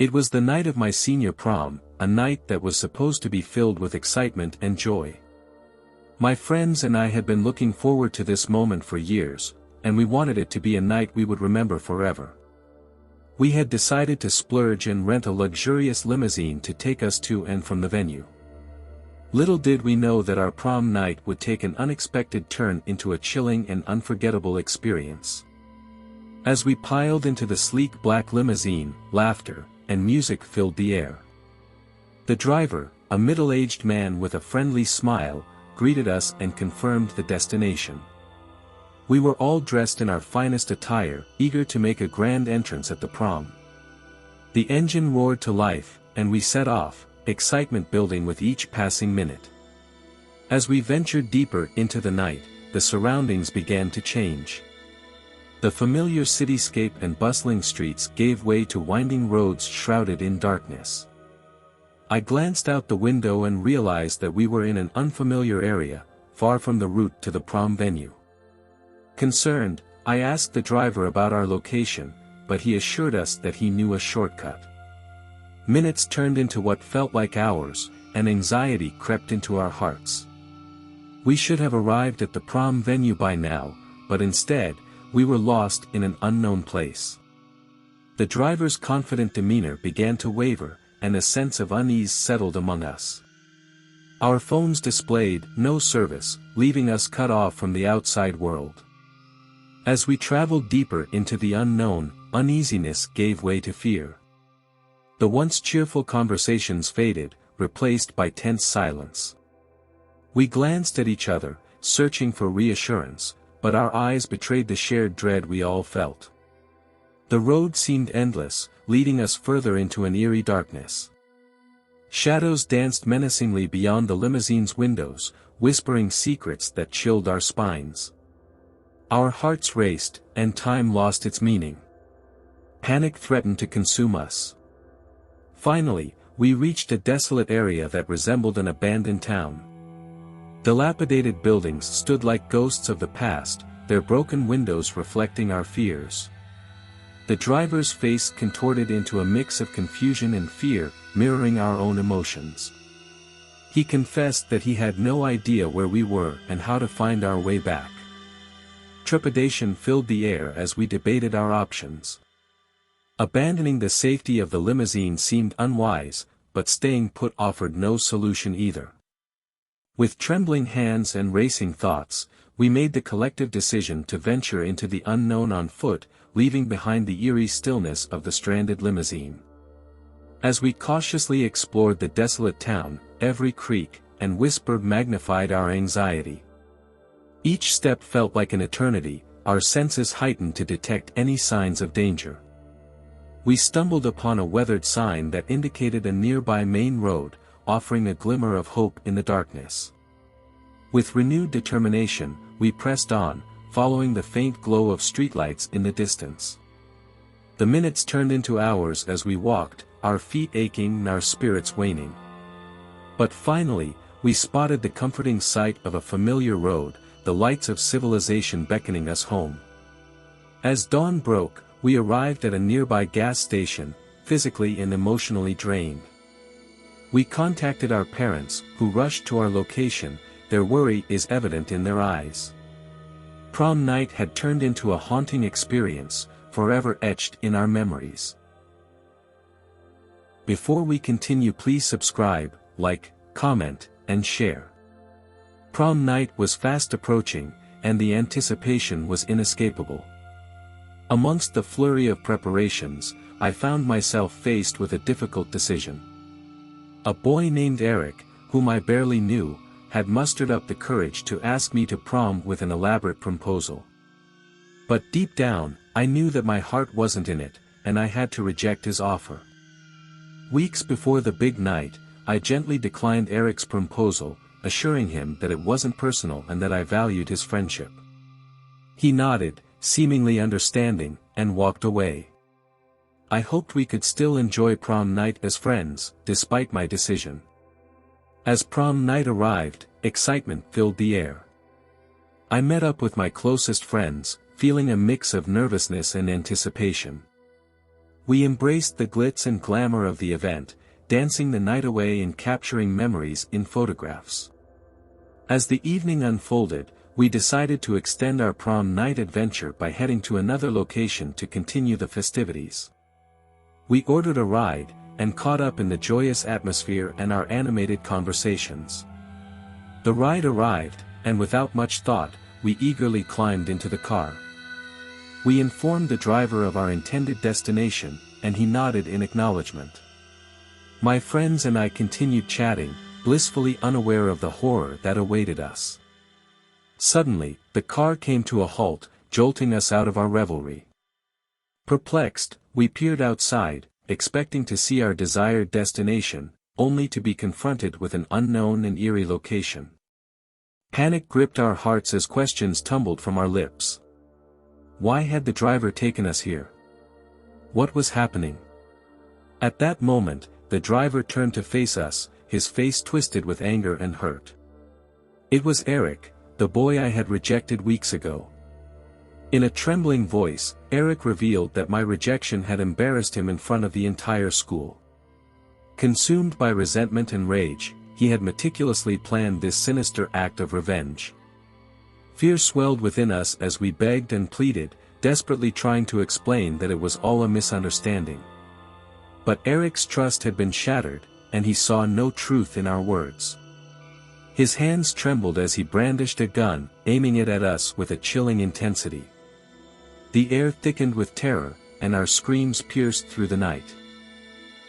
It was the night of my senior prom, a night that was supposed to be filled with excitement and joy. My friends and I had been looking forward to this moment for years, and we wanted it to be a night we would remember forever. We had decided to splurge and rent a luxurious limousine to take us to and from the venue. Little did we know that our prom night would take an unexpected turn into a chilling and unforgettable experience. As we piled into the sleek black limousine, laughter and music filled the air. The driver, a middle-aged man with a friendly smile, greeted us and confirmed the destination. We were all dressed in our finest attire, eager to make a grand entrance at the prom. The engine roared to life, and we set off, excitement building with each passing minute. As we ventured deeper into the night, the surroundings began to change. The familiar cityscape and bustling streets gave way to winding roads shrouded in darkness. I glanced out the window and realized that we were in an unfamiliar area, far from the route to the prom venue. Concerned, I asked the driver about our location, but he assured us that he knew a shortcut. Minutes turned into what felt like hours, and anxiety crept into our hearts. We should have arrived at the prom venue by now, but instead, we were lost in an unknown place. The driver's confident demeanor began to waver, and a sense of unease settled among us. Our phones displayed no service, leaving us cut off from the outside world. As we traveled deeper into the unknown, uneasiness gave way to fear. The once cheerful conversations faded, replaced by tense silence. We glanced at each other, searching for reassurance, but our eyes betrayed the shared dread we all felt. The road seemed endless, leading us further into an eerie darkness. Shadows danced menacingly beyond the limousine's windows, whispering secrets that chilled our spines. Our hearts raced, and time lost its meaning. Panic threatened to consume us. Finally, we reached a desolate area that resembled an abandoned town. Dilapidated buildings stood like ghosts of the past, their broken windows reflecting our fears. The driver's face contorted into a mix of confusion and fear, mirroring our own emotions. He confessed that he had no idea where we were and how to find our way back. Trepidation filled the air as we debated our options. Abandoning the safety of the limousine seemed unwise, but staying put offered no solution either. With trembling hands and racing thoughts, we made the collective decision to venture into the unknown on foot, leaving behind the eerie stillness of the stranded limousine. As we cautiously explored the desolate town, every creak and whisper magnified our anxiety. Each step felt like an eternity, our senses heightened to detect any signs of danger. We stumbled upon a weathered sign that indicated a nearby main road, offering a glimmer of hope in the darkness. With renewed determination, we pressed on, following the faint glow of streetlights in the distance. The minutes turned into hours as we walked, our feet aching and our spirits waning. But finally, we spotted the comforting sight of a familiar road, the lights of civilization beckoning us home. As dawn broke, we arrived at a nearby gas station, physically and emotionally drained. We contacted our parents, who rushed to our location, their worry is evident in their eyes. Prom night had turned into a haunting experience, forever etched in our memories. Before we continue, please subscribe, like, comment, and share. Prom night was fast approaching, and the anticipation was inescapable. Amongst the flurry of preparations, I found myself faced with a difficult decision. A boy named Eric, whom I barely knew, had mustered up the courage to ask me to prom with an elaborate proposal. But deep down, I knew that my heart wasn't in it, and I had to reject his offer. Weeks before the big night, I gently declined Eric's proposal, assuring him that it wasn't personal and that I valued his friendship. He nodded, seemingly understanding, and walked away. I hoped we could still enjoy prom night as friends, despite my decision. As prom night arrived, excitement filled the air. I met up with my closest friends, feeling a mix of nervousness and anticipation. We embraced the glitz and glamour of the event, dancing the night away and capturing memories in photographs. As the evening unfolded, we decided to extend our prom night adventure by heading to another location to continue the festivities. We ordered a ride, and caught up in the joyous atmosphere and our animated conversations. The ride arrived, and without much thought, we eagerly climbed into the car. We informed the driver of our intended destination, and he nodded in acknowledgement. My friends and I continued chatting, blissfully unaware of the horror that awaited us. Suddenly, the car came to a halt, jolting us out of our revelry. Perplexed, we peered outside, expecting to see our desired destination, only to be confronted with an unknown and eerie location. Panic gripped our hearts as questions tumbled from our lips. Why had the driver taken us here? What was happening? At that moment, the driver turned to face us, his face twisted with anger and hurt. It was Eric, the boy I had rejected weeks ago. In a trembling voice, Eric revealed that my rejection had embarrassed him in front of the entire school. Consumed by resentment and rage, he had meticulously planned this sinister act of revenge. Fear swelled within us as we begged and pleaded, desperately trying to explain that it was all a misunderstanding. But Eric's trust had been shattered, and he saw no truth in our words. His hands trembled as he brandished a gun, aiming it at us with a chilling intensity. The air thickened with terror, and our screams pierced through the night.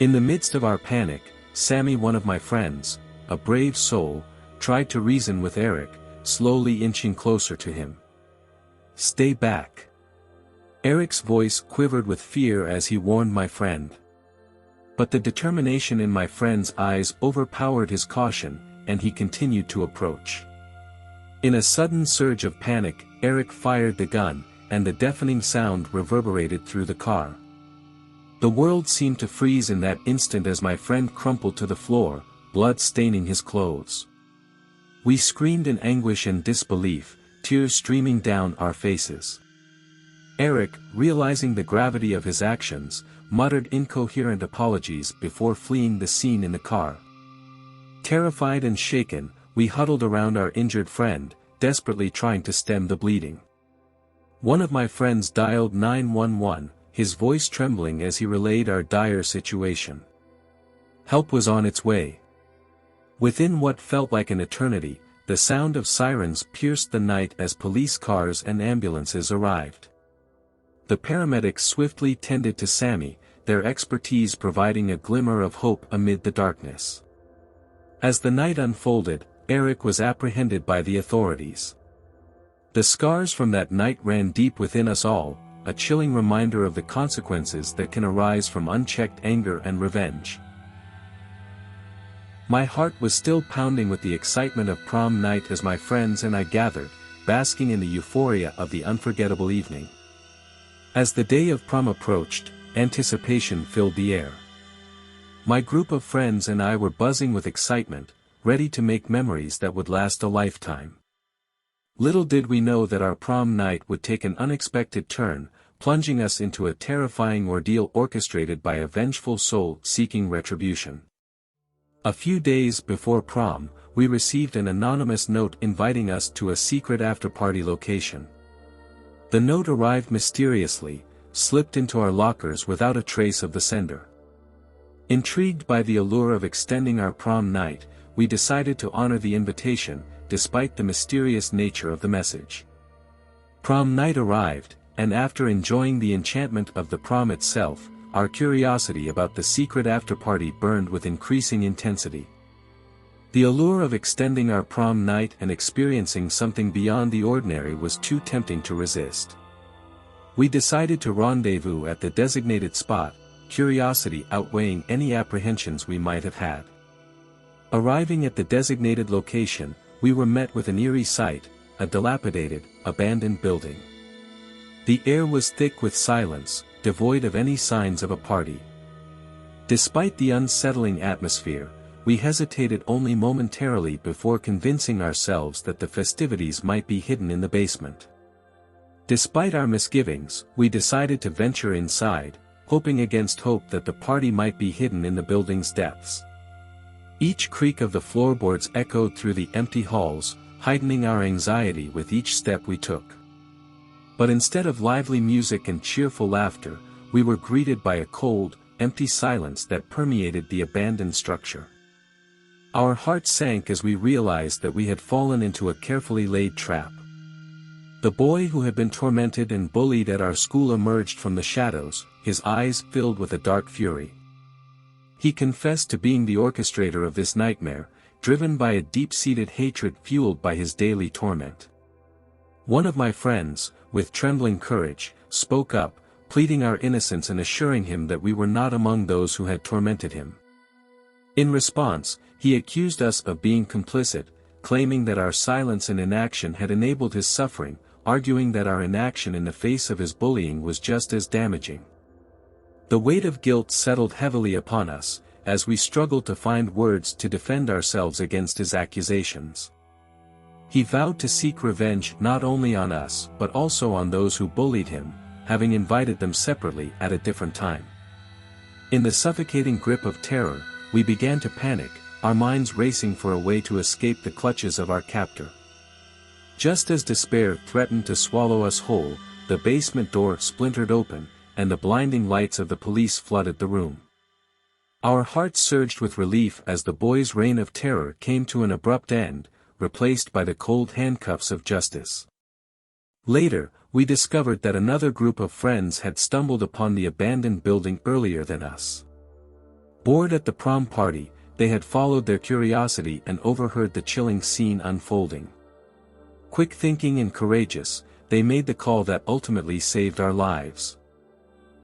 In the midst of our panic, Sammy, one of my friends, a brave soul, tried to reason with Eric, slowly inching closer to him. "Stay back." Eric's voice quivered with fear as he warned my friend. But the determination in my friend's eyes overpowered his caution, and he continued to approach. In a sudden surge of panic, Eric fired the gun, and the deafening sound reverberated through the car. The world seemed to freeze in that instant as my friend crumpled to the floor, blood staining his clothes. We screamed in anguish and disbelief, tears streaming down our faces. Eric, realizing the gravity of his actions, muttered incoherent apologies before fleeing the scene in the car. Terrified and shaken, we huddled around our injured friend, desperately trying to stem the bleeding. One of my friends dialed 911, his voice trembling as he relayed our dire situation. Help was on its way. Within what felt like an eternity, the sound of sirens pierced the night as police cars and ambulances arrived. The paramedics swiftly tended to Sammy, their expertise providing a glimmer of hope amid the darkness. As the night unfolded, Eric was apprehended by the authorities. The scars from that night ran deep within us all, a chilling reminder of the consequences that can arise from unchecked anger and revenge. My heart was still pounding with the excitement of prom night as my friends and I gathered, basking in the euphoria of the unforgettable evening. As the day of prom approached, anticipation filled the air. My group of friends and I were buzzing with excitement, ready to make memories that would last a lifetime. Little did we know that our prom night would take an unexpected turn, plunging us into a terrifying ordeal orchestrated by a vengeful soul seeking retribution. A few days before prom, we received an anonymous note inviting us to a secret after-party location. The note arrived mysteriously, slipped into our lockers without a trace of the sender. Intrigued by the allure of extending our prom night, we decided to honor the invitation, despite the mysterious nature of the message. Prom night arrived, and after enjoying the enchantment of the prom itself, our curiosity about the secret after-party burned with increasing intensity. The allure of extending our prom night and experiencing something beyond the ordinary was too tempting to resist. We decided to rendezvous at the designated spot, curiosity outweighing any apprehensions we might have had. Arriving at the designated location, we were met with an eerie sight, a dilapidated, abandoned building. The air was thick with silence, devoid of any signs of a party. Despite the unsettling atmosphere, we hesitated only momentarily before convincing ourselves that the festivities might be hidden in the basement. Despite our misgivings, we decided to venture inside, hoping against hope that the party might be hidden in the building's depths. Each creak of the floorboards echoed through the empty halls, heightening our anxiety with each step we took. But instead of lively music and cheerful laughter, we were greeted by a cold, empty silence that permeated the abandoned structure. Our hearts sank as we realized that we had fallen into a carefully laid trap. The boy who had been tormented and bullied at our school emerged from the shadows, his eyes filled with a dark fury. He confessed to being the orchestrator of this nightmare, driven by a deep-seated hatred fueled by his daily torment. One of my friends, with trembling courage, spoke up, pleading our innocence and assuring him that we were not among those who had tormented him. In response, he accused us of being complicit, claiming that our silence and inaction had enabled his suffering, arguing that our inaction in the face of his bullying was just as damaging. The weight of guilt settled heavily upon us, as we struggled to find words to defend ourselves against his accusations. He vowed to seek revenge not only on us but also on those who bullied him, having invited them separately at a different time. In the suffocating grip of terror, we began to panic, our minds racing for a way to escape the clutches of our captor. Just as despair threatened to swallow us whole, the basement door splintered open, and the blinding lights of the police flooded the room. Our hearts surged with relief as the boy's reign of terror came to an abrupt end, replaced by the cold handcuffs of justice. Later, we discovered that another group of friends had stumbled upon the abandoned building earlier than us. Bored at the prom party, they had followed their curiosity and overheard the chilling scene unfolding. Quick thinking and courageous, they made the call that ultimately saved our lives.